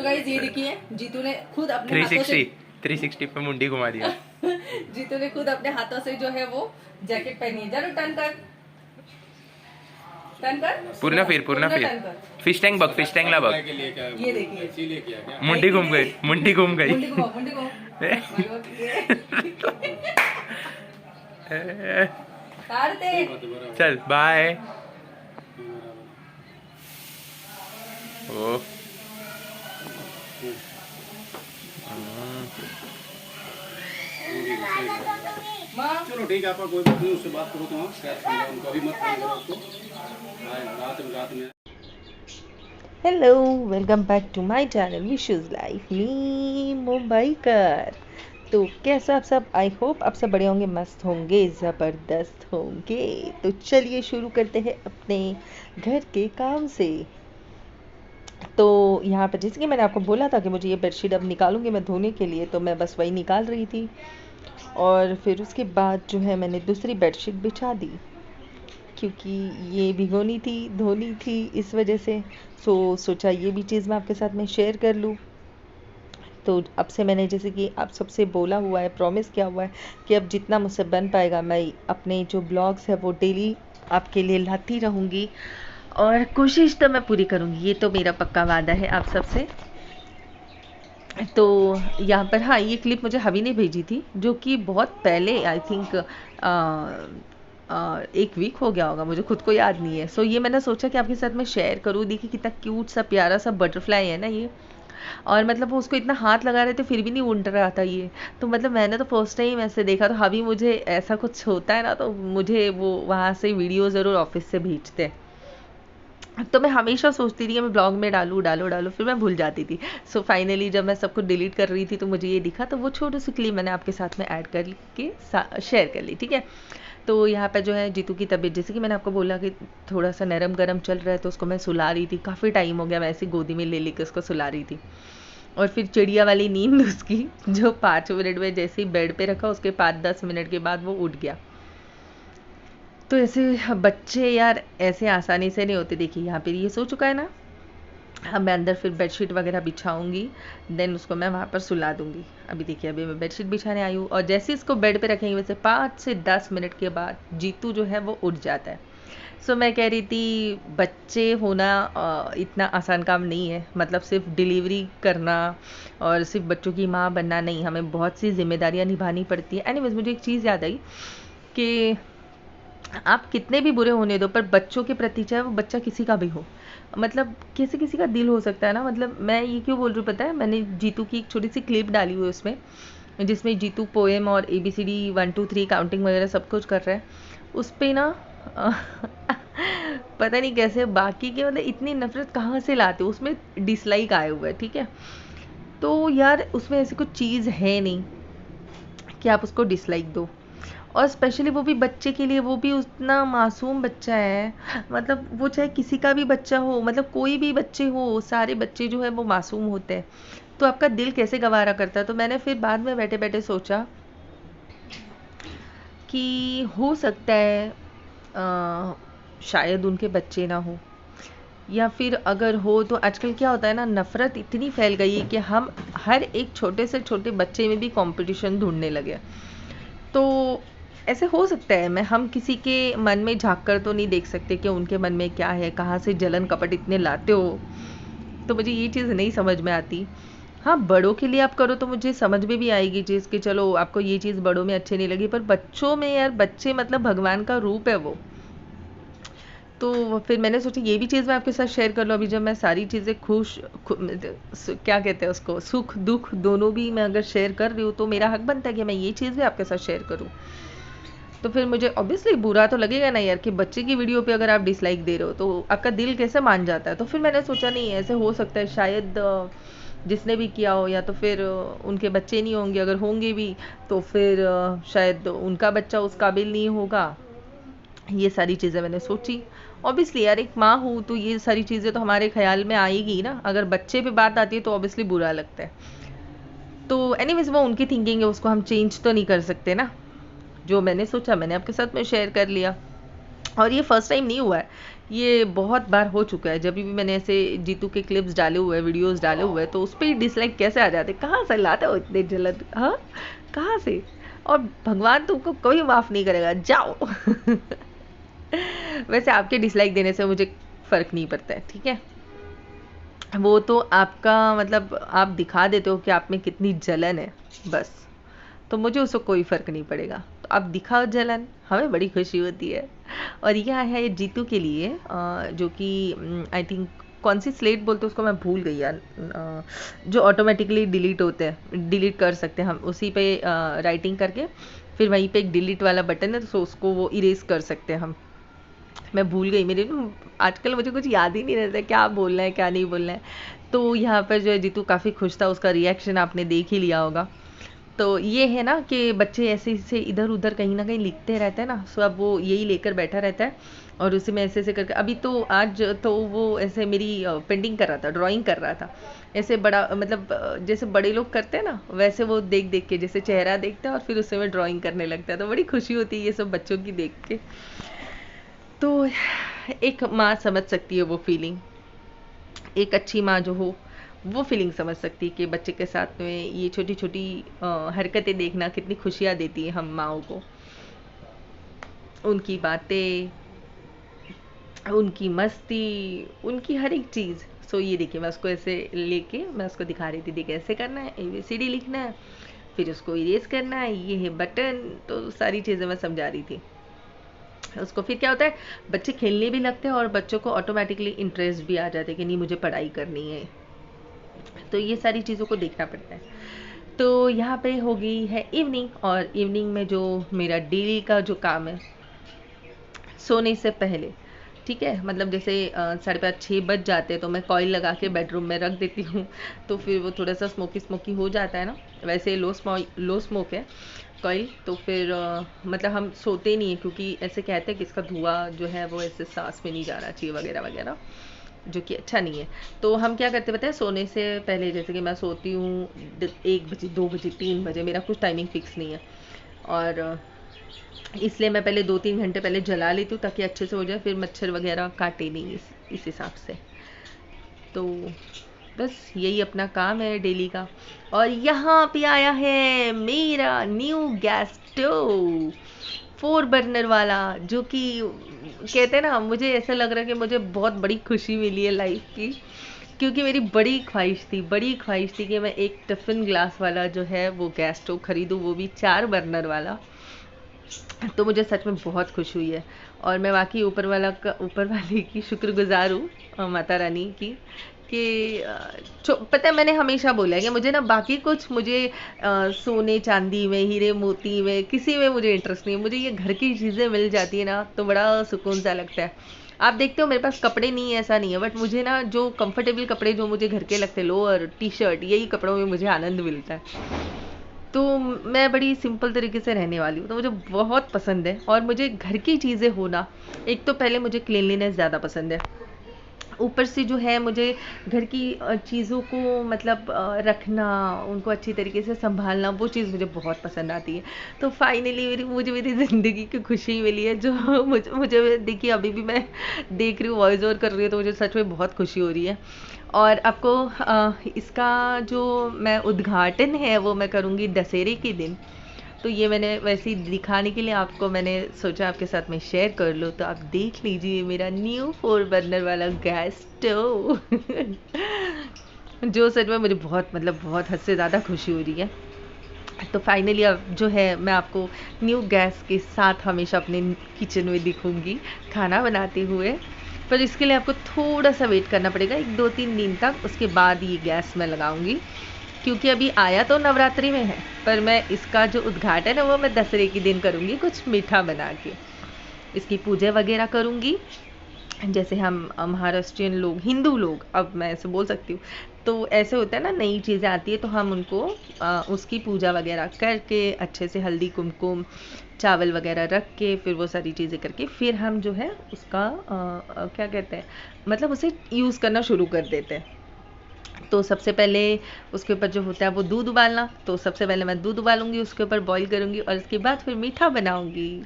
So guys ये देखिए जीतू ने खुद अपने हाथों से 360 पे मुंडी घुमा दिया। जीतू ने खुद अपने हाथों से जो है वो जैकेट पहनी है। जरूर टर्न कर पूर्ण फिर फिश टैंक ला बग। ये देखिए मुंडी घूम गई मुंडी घुमाओ काट दे। चल बाय। ओ चलो ठीक है, आपका कोई बात नहीं, उससे बात करो तो उनको अभी मत फोन करो उसको, रात में। Hello, welcome back to my channel Vishu's life me Mumbaikar. तो कैसा आप सब? आई होप आप सब बड़े होंगे, मस्त होंगे, ज़बरदस्त होंगे। तो चलिए शुरू करते हैं अपने घर के काम से। तो यहाँ पर जैसे कि मैंने आपको बोला था कि मुझे ये बेडशीट अब निकालूंगी मैं धोने के लिए, तो मैं बस वही निकाल रही थी। और फिर उसके बाद जो है मैंने दूसरी बेडशीट बिछा दी, क्योंकि ये भिगोनी थी, धोनी थी, इस वजह से सोचा ये भी चीज़ मैं आपके साथ में शेयर कर लूँ। तो अब से मैंने जैसे कि आप सबसे बोला हुआ है, प्रॉमिस किया हुआ है कि अब जितना मुझसे बन पाएगा मैं अपने जो ब्लॉग्स है वो डेली आपके लिए लाती रहूँगी, और कोशिश तो मैं पूरी करूँगी। ये तो मेरा पक्का वादा है आप सबसे। तो यहाँ पर हाँ, ये क्लिप मुझे हवी ने भेजी थी, जो कि बहुत पहले आई थिंक 1 वीक हो गया होगा, मुझे खुद को याद नहीं है। सो ये मैंने सोचा कि आपके साथ मैं शेयर करूँ। देखिए कितना क्यूट सा प्यारा सा बटरफ्लाई है ना ये, और मतलब वो उसको इतना हाथ लगा रहे थे फिर भी नहीं उड़ रहा था ये। तो मतलब मैंने तो फर्स्ट टाइम ऐसे देखा। तो हवी मुझे ऐसा कुछ होता है ना, तो मुझे वो वहाँ से वीडियो ज़रूर ऑफिस से भेजते हैं। तो मैं हमेशा सोचती थी कि मैं ब्लॉग में डालूँ, फिर मैं भूल जाती थी। सो फाइनली जब मैं सब कुछ डिलीट कर रही थी तो मुझे ये दिखा, तो वो छोटी सी क्लिप मैंने आपके साथ में ऐड कर के शेयर कर ली। ठीक है, तो यहाँ पे जो है जीतू की तबीयत, जैसे कि मैंने आपको बोला कि थोड़ा सा नरम गरम चल रहा है, तो उसको मैं सुला रही थी। काफ़ी टाइम हो गया मैं ऐसी गोदी में ले लेकर उसको सुला रही थी। और फिर चिड़िया वाली नींद उसकी, जो 5 मिनट में जैसे ही बेड पे रखा उसके 5-10 मिनट के बाद वो उठ गया। तो ऐसे बच्चे यार ऐसे आसानी से नहीं होते। देखिए यहाँ पे ये सो चुका है ना, अब मैं अंदर फिर बेडशीट वगैरह बिछाऊंगी, देन उसको मैं वहाँ पर सुला दूंगी। अभी देखिए अभी मैं बेडशीट बिछाने आई हूँ, और जैसे इसको बेड पे रखेंगे वैसे 5 से 10 मिनट के बाद जीतू जो है वो उठ जाता है। सो मैं कह रही थी बच्चे होना इतना आसान काम नहीं है। मतलब सिर्फ डिलीवरी करना और सिर्फ बच्चों की माँ बनना नहीं, हमें बहुत सी जिम्मेदारियाँ निभानी पड़ती है। एनीवेज मुझे एक चीज़ याद आई कि आप कितने भी बुरे होने दो, पर बच्चों के प्रति, चाहे वो बच्चा किसी का भी हो, मतलब किसी किसी का दिल हो सकता है ना। मतलब मैं ये क्यों बोल रही हूँ पता है, मैंने जीतू की एक छोटी सी क्लिप डाली हुई है उसमें, जिसमें जीतू पोएम और ABCD 1 2 3 काउंटिंग वगैरह सब कुछ कर रहा है। उस पर ना पता नहीं कैसे बाकी के मतलब इतनी नफरत कहाँ से लाते हो, उसमें डिसलाइक आए हुए हैं। ठीक है, तो यार उसमें ऐसी कुछ चीज़ है नहीं कि आप उसको डिसलाइक दो, और स्पेशली वो भी बच्चे के लिए, वो भी उतना मासूम बच्चा है। मतलब वो चाहे किसी का भी बच्चा हो, मतलब कोई भी बच्चे हो, सारे बच्चे जो है वो मासूम होते हैं। तो आपका दिल कैसे गवारा करता है। तो मैंने फिर बाद में बैठे बैठे सोचा कि हो सकता है शायद उनके बच्चे ना हो, या फिर अगर हो तो आजकल क्या होता है ना, नफ़रत इतनी फैल गई है कि हम हर एक छोटे से छोटे बच्चे में भी कंपटीशन ढूंढने लगे। तो ऐसे हो सकता है, मैं हम किसी के मन में झाँक कर तो नहीं देख सकते कि उनके मन में क्या है, कहाँ से जलन कपट इतने लाते हो। तो मुझे ये चीज़ नहीं समझ में आती। हाँ, बड़ों के लिए आप करो तो मुझे समझ में भी आएगी चीज़ कि चलो आपको ये चीज़ बड़ों में अच्छी नहीं लगी, पर बच्चों में यार, बच्चे मतलब भगवान का रूप है वो। तो फिर मैंने सोचा ये भी चीज़ मैं आपके साथ शेयर कर लूँ। अभी जब मैं सारी चीज़ें क्या कहते हैं उसको, सुख दुख दोनों भी मैं अगर शेयर कर रही हूँ, तो मेरा हक बनता है कि मैं ये चीज़ भी आपके साथ शेयर करूँ। तो फिर मुझे ऑब्वियसली बुरा तो लगेगा ना यार, कि बच्चे की वीडियो पे अगर आप डिसलाइक दे रहे हो तो आपका दिल कैसे मान जाता है। तो फिर मैंने सोचा नहीं, ऐसे हो सकता है शायद जिसने भी किया हो, या तो फिर उनके बच्चे नहीं होंगे, अगर होंगे भी तो फिर शायद उनका बच्चा उस काबिल नहीं होगा। ये सारी चीज़ें मैंने सोची। ऑब्वियसली यार एक माँ हूँ तो ये सारी चीज़ें तो हमारे ख्याल में आएगी ना। अगर बच्चे पे बात आती है तो ऑब्वियसली बुरा लगता है। तो एनीवेज वो उनकी थिंकिंग है, उसको हम चेंज तो नहीं कर सकते ना। जो मैंने सोचा मैंने आपके साथ में शेयर कर लिया। और ये फर्स्ट टाइम नहीं हुआ है, ये बहुत बार हो चुका है, जब भी मैंने ऐसे जीतू के क्लिप्स डाले हुए हैं, वीडियोस डाले हुए हैं, तो उस पर ही डिसलाइक कैसे आ जाते, कहाँ से लाते हो इतने जलन, हाँ कहाँ से। और भगवान तुमको कभी माफ़ नहीं करेगा, जाओ। वैसे आपके डिसलाइक देने से मुझे फ़र्क नहीं पड़ता है, ठीक है, वो तो आपका मतलब आप दिखा देते हो कि आप में कितनी जलन है बस, तो मुझे उसको कोई फ़र्क नहीं पड़ेगा। तो आप दिखाओ जलन, हमें बड़ी खुशी होती है। और यह है जीतू के लिए जो कि आई थिंक कौन सी स्लेट बोलते हैं उसको, मैं भूल गई यार, जो ऑटोमेटिकली डिलीट होते हैं, डिलीट कर सकते हैं हम उसी पे राइटिंग करके, फिर वहीं पे एक डिलीट वाला बटन है, तो उसको वो इरेज कर सकते हैं हम। मैं भूल गई, मेरे आजकल मुझे कुछ याद ही नहीं रहता क्या बोलना है क्या नहीं बोलना है। तो यहाँ पर जो है जीतू काफ़ी खुश था, उसका रिएक्शन आपने देख ही लिया होगा। तो ये है ना कि बच्चे ऐसे से इधर उधर कहीं ना कहीं लिखते रहते हैं ना, सो अब वो यही लेकर बैठा रहता है और उसी में ऐसे ऐसे करके, अभी तो आज तो वो ऐसे मेरी पेंटिंग कर रहा था, ड्राइंग कर रहा था, ऐसे बड़ा मतलब जैसे बड़े लोग करते हैं ना, वैसे वो देख देख के जैसे चेहरा देखता है और फिर उससे में ड्राइंग करने लगता है। तो बड़ी खुशी होती है ये सब बच्चों की देख के। तो एक माँ समझ सकती है वो फीलिंग, एक अच्छी माँ जो हो वो फीलिंग समझ सकती है कि बच्चे के साथ में ये छोटी छोटी हरकतें देखना कितनी खुशियाँ देती है हम माँओं को, उनकी बातें, उनकी मस्ती, उनकी हर एक चीज़। सो ये देखिए मैं उसको ऐसे लेके मैं उसको दिखा रही थी, देखिए ऐसे करना है, ABCD लिखना है, फिर उसको इरेज करना है, ये है बटन, तो सारी चीज़ें मैं समझा रही थी उसको। फिर क्या होता है, बच्चे खेलने भी लगते हैं और बच्चों को ऑटोमेटिकली इंटरेस्ट भी आ जाता है कि नहीं मुझे पढ़ाई करनी है। तो ये सारी चीज़ों को देखना पड़ता है। तो यहाँ पे हो गई है इवनिंग, और इवनिंग में जो मेरा डेली का जो काम है सोने से पहले, ठीक है, मतलब जैसे 5:30-6 बज जाते हैं तो मैं कॉइल लगा के बेडरूम में रख देती हूँ, तो फिर वो थोड़ा सा स्मोकी स्मोकी हो जाता है ना। वैसे लो स्मोक है कॉइल, तो फिर मतलब हम सोते नहीं है, क्योंकि ऐसे कहते हैं कि इसका धुआं जो है वो ऐसे सांस में नहीं जाना चाहिए वगैरह वगैरह, जो कि अच्छा नहीं है। तो हम क्या करते पता है, सोने से पहले जैसे कि मैं सोती हूँ 1 बजे, 2 बजे, 3 बजे, मेरा कुछ टाइमिंग फिक्स नहीं है, और इसलिए मैं पहले 2-3 घंटे पहले जला लेती हूँ ताकि अच्छे से हो जाए, फिर मच्छर वगैरह काटे नहीं इस हिसाब से। तो बस यही अपना काम है डेली का। और यहाँ पे आया है मेरा न्यू गैस स्टोव, 4 बर्नर वाला, जो कि कहते हैं ना, मुझे ऐसा लग रहा है कि मुझे बहुत बड़ी खुशी मिली है लाइफ की, क्योंकि मेरी बड़ी ख्वाहिश थी कि मैं एक टिफ़िन ग्लास वाला जो है वो गैस स्टोव खरीदूँ, वो भी 4 बर्नर वाला। तो मुझे सच में बहुत खुश हुई है, और मैं वाकई ऊपर वाले की शुक्रगुजार हूँ, माता रानी की, कि पता है मैंने हमेशा बोला है कि मुझे ना बाकी कुछ, मुझे सोने चांदी में, हीरे मोती में, किसी में मुझे इंटरेस्ट नहीं है। मुझे ये घर की चीज़ें मिल जाती है ना तो बड़ा सुकून सा लगता है। आप देखते हो मेरे पास कपड़े नहीं है ऐसा नहीं है, बट मुझे ना जो कंफर्टेबल कपड़े जो मुझे घर के लगते हैं, लोअर टी शर्ट, यही कपड़ों में मुझे आनंद मिलता है। तो मैं बड़ी सिंपल तरीके से रहने वाली हूँ, तो मुझे बहुत पसंद है। और मुझे घर की चीज़ें होना, एक तो पहले मुझे क्लीनलीनेस ज़्यादा पसंद है, ऊपर से जो है मुझे घर की चीज़ों को मतलब रखना, उनको अच्छी तरीके से संभालना, वो चीज़ मुझे बहुत पसंद आती है। तो फाइनली मुझे मेरी ज़िंदगी की खुशी मिली है, जो मुझे देखिए अभी भी मैं देख रही हूँ, वॉइस ओवर कर रही हूँ, तो मुझे सच में बहुत खुशी हो रही है। और आपको इसका जो मैं उद्घाटन है वो मैं करूँगी दशहरे के दिन। तो ये मैंने वैसे ही दिखाने के लिए आपको मैंने सोचा आपके साथ में शेयर कर लूँ, तो आप देख लीजिए मेरा न्यू 4 बर्नर वाला गैस स्टोव। जो सच में मुझे बहुत मतलब बहुत हद से ज़्यादा खुशी हो रही है। तो फाइनली अब जो है मैं आपको न्यू गैस के साथ हमेशा अपने किचन में दिखूंगी खाना बनाते हुए, पर इसके लिए आपको थोड़ा सा वेट करना पड़ेगा, 1-2-3 दिन तक, उसके बाद ये गैस मैं लगाऊंगी। क्योंकि अभी आया तो नवरात्रि में है, पर मैं इसका जो उद्घाटन है वो मैं दशहरे के दिन करूँगी, कुछ मीठा बना के इसकी पूजा वगैरह करूँगी। जैसे हम महाराष्ट्रियन लोग, हिंदू लोग, अब मैं ऐसे बोल सकती हूँ, तो ऐसे होता है ना, नई चीज़ें आती है तो हम उनको उसकी पूजा वगैरह करके अच्छे से हल्दी कुमकुम चावल वगैरह रख के, फिर वो सारी चीज़ें करके, फिर हम जो है उसका क्या कहते हैं, मतलब उसे यूज़ करना शुरू कर देते हैं। तो सबसे पहले उसके ऊपर जो होता है वो दूध उबालना, तो सबसे पहले मैं दूध उबालूंगी, उसके ऊपर बॉईल करूंगी और उसके बाद फिर मीठा बनाऊंगी।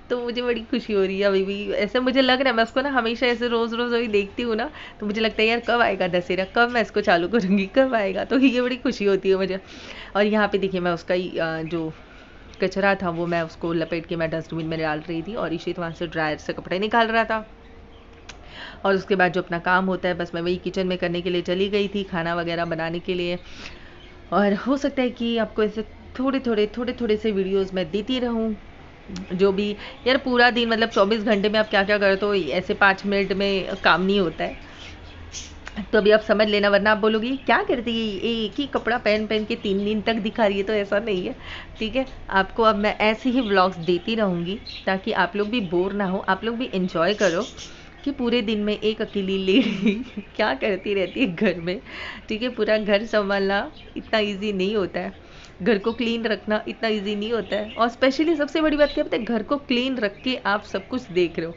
तो मुझे बड़ी खुशी हो रही है अभी भी, ऐसे मुझे लग रहा है, मैं उसको ना हमेशा ऐसे रोज़ रोज़ अभी देखती हूँ ना, तो मुझे लगता है यार कब आएगा दशहरा, कब मैं इसको चालू करूँगी, कब आएगा। तो ये बड़ी खुशी होती है मुझे। और यहाँ पे देखिए मैं उसका जो कचरा था वो मैं उसको लपेट के मैं डस्टबिन में डाल रही थी और इशित वहाँ से ड्रायर से कपड़े निकाल रहा था। और उसके बाद जो अपना काम होता है बस मैं वही किचन में करने के लिए चली गई थी, खाना वगैरह बनाने के लिए। और हो सकता है कि आपको ऐसे थोड़े थोड़े से वीडियोस मैं देती रहूं, जो भी यार पूरा दिन मतलब 24 घंटे में आप क्या क्या करते हो, ऐसे 5 मिनट में काम नहीं होता है। तो अभी आप समझ लेना, वरना आप बोलोगी क्या करती है एक ही कपड़ा पहन पहन के 3 दिन तक दिखा रही है, तो ऐसा नहीं है। ठीक है, आपको अब मैं ऐसे ही व्लॉग्स देती रहूँगी ताकि आप लोग भी बोर ना हो, आप लोग भी इंजॉय करो कि पूरे दिन में एक अकेली लेडी क्या करती रहती है घर में। ठीक है, पूरा घर संभालना इतना ईजी नहीं होता है, घर को क्लीन रखना इतना ईजी नहीं होता है, और स्पेशली सबसे बड़ी बात क्या पता है, घर को क्लीन रख के आप सब कुछ देख रहे हो।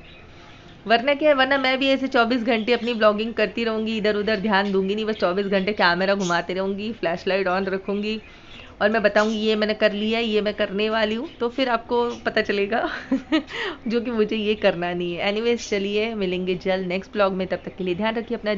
वरना क्या है, वरना मैं भी ऐसे 24 घंटे अपनी ब्लॉगिंग करती रहूँगी, इधर उधर ध्यान दूंगी नहीं, बस 24 घंटे कैमरा घुमाते रहूँगी, फ्लैश लाइट ऑन रखूँगी और मैं बताऊँगी ये मैंने कर लिया है, ये मैं करने वाली हूँ, तो फिर आपको पता चलेगा जो कि मुझे ये करना नहीं है। एनीवेज चलिए मिलेंगे जल्द नेक्स्ट ब्लॉग में, तब तक के लिए ध्यान रखिए अपना।